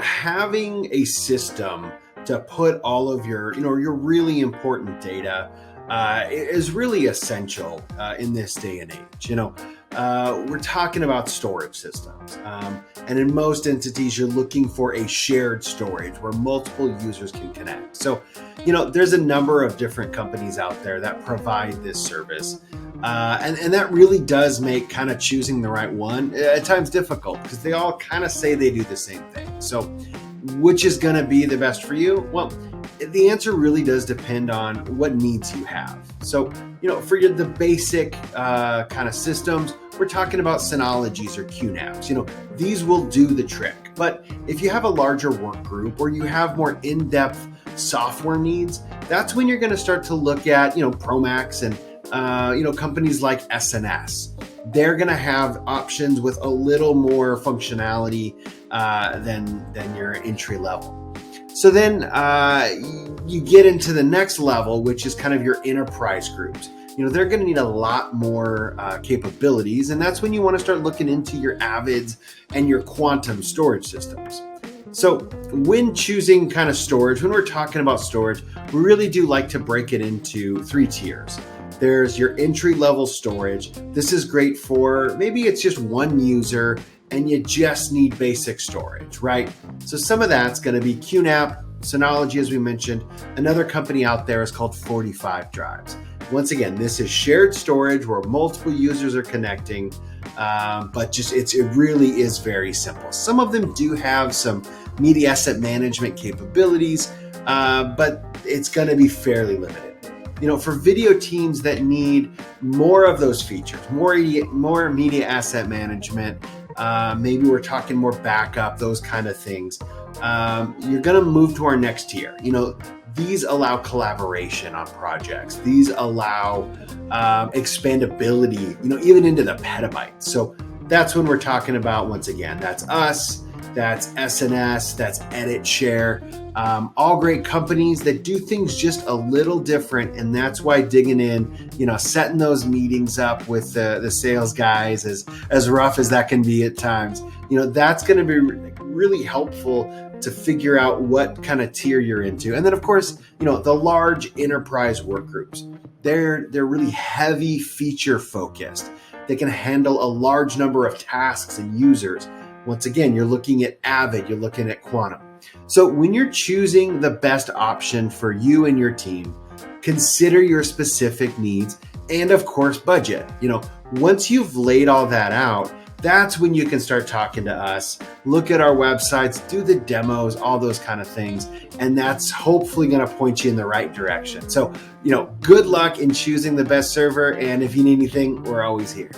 having a system to put all of your really important data is really essential in this day and age. We're talking about storage systems. And in most entities, you're looking for a shared storage where multiple users can connect. So, there's a number of different companies out there that provide this service. And that really does make kind of choosing the right one at times difficult because they all kind of say they do the same thing. So which is going to be the best for you? Well, the answer really does depend on what needs you have. So, for the basic kind of systems, we're talking about Synologies or QNAPs. These will do the trick. But if you have a larger work group or you have more in-depth software needs, that's when you're going to start to look at, ProMAX and companies like SNS. They're going to have options with a little more functionality than your entry level. So then you get into the next level, which is kind of your enterprise groups. They're going to need a lot more capabilities, and that's when you want to start looking into your Avids and your Quantum storage systems. So when choosing kind of storage, when we're talking about storage, we really do like to break it into 3 tiers. There's your entry-level storage. This is great for maybe it's just one user and you just need basic storage, right? So some of that's going to be QNAP, Synology, as we mentioned. Another company out there is called 45 Drives. Once again, this is shared storage where multiple users are connecting, but it really is very simple. Some of them do have some media asset management capabilities, but it's going to be fairly limited. For video teams that need more of those features, more media asset management, maybe we're talking more backup, those kind of things, you're going to move to our next tier. These allow collaboration on projects. These allow expandability, even into the petabytes. So that's when we're talking about, once again, that's us, that's SNS, that's Edit Share, all great companies that do things just a little different. And that's why digging in, setting those meetings up with the sales guys, as rough as that can be at times, that's going to be really helpful to figure out what kind of tier you're into. And then of course, the large enterprise work groups, they're really heavy feature focused. They can handle a large number of tasks and users. Once again, you're looking at Avid, you're looking at Quantum. So when you're choosing the best option for you and your team, consider your specific needs and of course budget. Once you've laid all that out, that's when you can start talking to us, look at our websites, do the demos, all those kind of things. And that's hopefully going to point you in the right direction. So, good luck in choosing the best server. And if you need anything, we're always here.